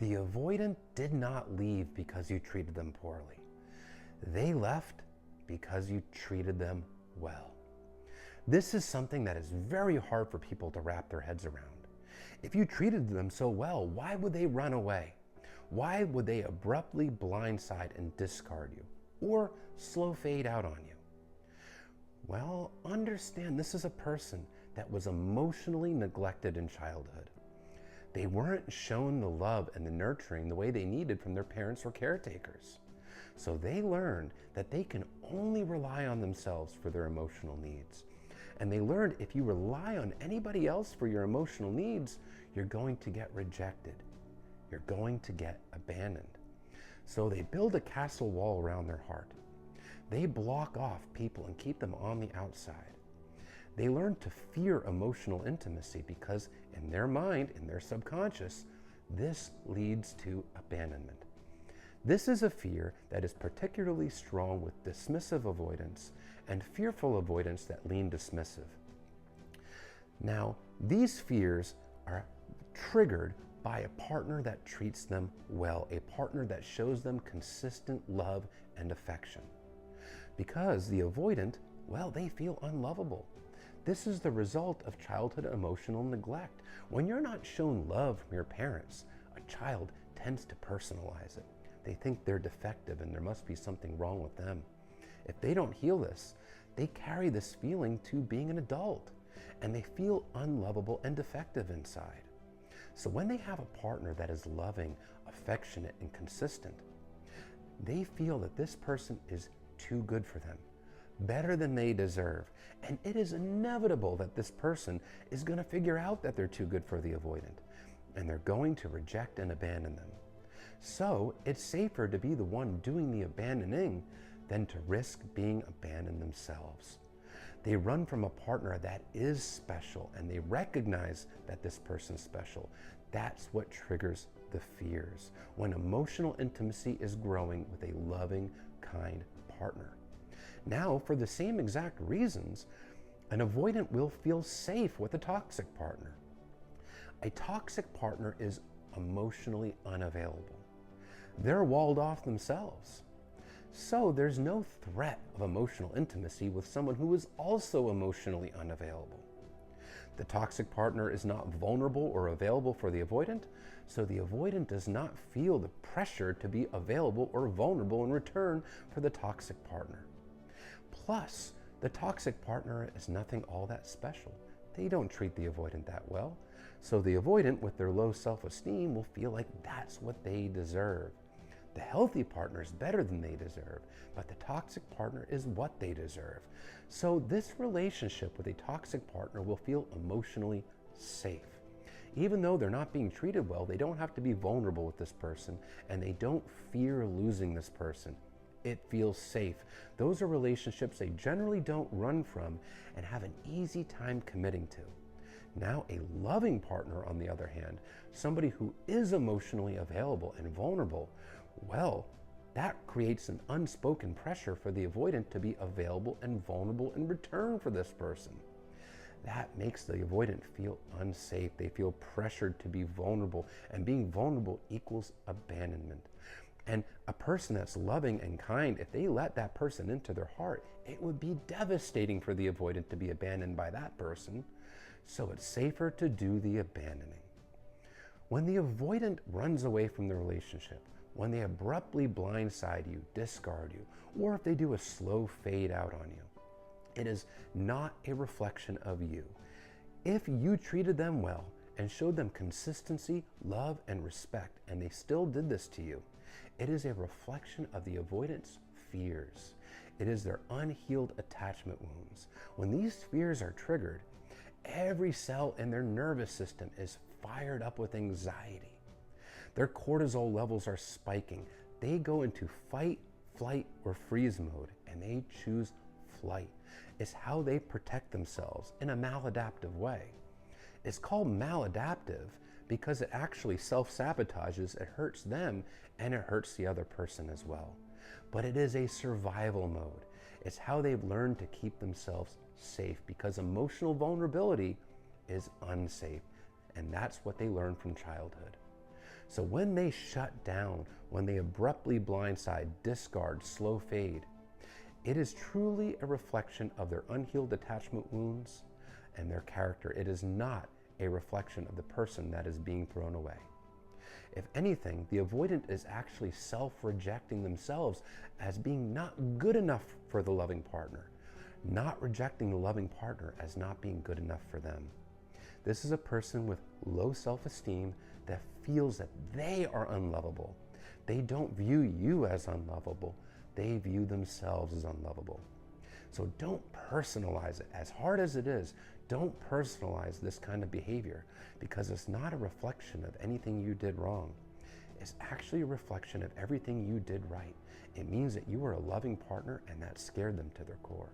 The avoidant did not leave because you treated them poorly. They left because you treated them well. This is something that is very hard for people to wrap their heads around. If you treated them so well, why would they run away? Why would they abruptly blindside and discard you or slow fade out on you? Well, understand this is a person that was emotionally neglected in childhood. They weren't shown the love and the nurturing the way they needed from their parents or caretakers. So they learned that they can only rely on themselves for their emotional needs. And they learned if you rely on anybody else for your emotional needs, you're going to get rejected. You're going to get abandoned. So they build a castle wall around their heart. They block off people and keep them on the outside. They learn to fear emotional intimacy because in their mind, in their subconscious, this leads to abandonment. This is a fear that is particularly strong with dismissive avoidance and fearful avoidance that lean dismissive. Now, these fears are triggered by a partner that treats them well, a partner that shows them consistent love and affection. Because the avoidant, well, they feel unlovable. This is the result of childhood emotional neglect. When you're not shown love from your parents, a child tends to personalize it. They think they're defective and there must be something wrong with them. If they don't heal this, they carry this feeling to being an adult, and they feel unlovable and defective inside. So when they have a partner that is loving, affectionate, and consistent, they feel that this person is too good for them, better than they deserve. And it is inevitable that this person is going to figure out that they're too good for the avoidant, and they're going to reject and abandon them. So it's safer to be the one doing the abandoning than to risk being abandoned themselves. They run from a partner that is special, and they recognize that this person's special. That's what triggers the fears when emotional intimacy is growing with a loving, kind partner. Now, for the same exact reasons, an avoidant will feel safe with a toxic partner. A toxic partner is emotionally unavailable. They're walled off themselves. So there's no threat of emotional intimacy with someone who is also emotionally unavailable. The toxic partner is not vulnerable or available for the avoidant, so the avoidant does not feel the pressure to be available or vulnerable in return for the toxic partner. Plus, the toxic partner is nothing all that special. They don't treat the avoidant that well, so the avoidant with their low self-esteem will feel like that's what they deserve. The healthy partner is better than they deserve, but the toxic partner is what they deserve. So this relationship with a toxic partner will feel emotionally safe. Even though they're not being treated well, they don't have to be vulnerable with this person, and they don't fear losing this person. It feels safe. Those are relationships they generally don't run from and have an easy time committing to. Now, a loving partner, on the other hand, somebody who is emotionally available and vulnerable, well, that creates an unspoken pressure for the avoidant to be available and vulnerable in return for this person. That makes the avoidant feel unsafe. They feel pressured to be vulnerable, and being vulnerable equals abandonment. And a person that's loving and kind, if they let that person into their heart, it would be devastating for the avoidant to be abandoned by that person. So it's safer to do the abandoning. When the avoidant runs away from the relationship, when they abruptly blindside you, discard you, or if they do a slow fade out on you, it is not a reflection of you. If you treated them well and showed them consistency, love, and respect, and they still did this to you, it is a reflection of the avoidant's fears. It is their unhealed attachment wounds. When these fears are triggered, every cell in their nervous system is fired up with anxiety. Their cortisol levels are spiking. They go into fight, flight, or freeze mode, and they choose flight. It's how they protect themselves in a maladaptive way. It's called maladaptive because it actually self-sabotages. It hurts them and it hurts the other person as well. But it is a survival mode. It's how they've learned to keep themselves safe, because emotional vulnerability is unsafe, and that's what they learn from childhood. So when they shut down, when they abruptly blindside, discard, slow fade, it is truly a reflection of their unhealed attachment wounds and their character. It is not a reflection of the person that is being thrown away. If anything, the avoidant is actually self-rejecting themselves as being not good enough for the loving partner, not rejecting the loving partner as not being good enough for them. This is a person with low self-esteem that feels that they are unlovable. They don't view you as unlovable. They view themselves as unlovable. So don't personalize it. As hard as it is, don't personalize this kind of behavior, because it's not a reflection of anything you did wrong. It's actually a reflection of everything you did right. It means that you were a loving partner and that scared them to their core.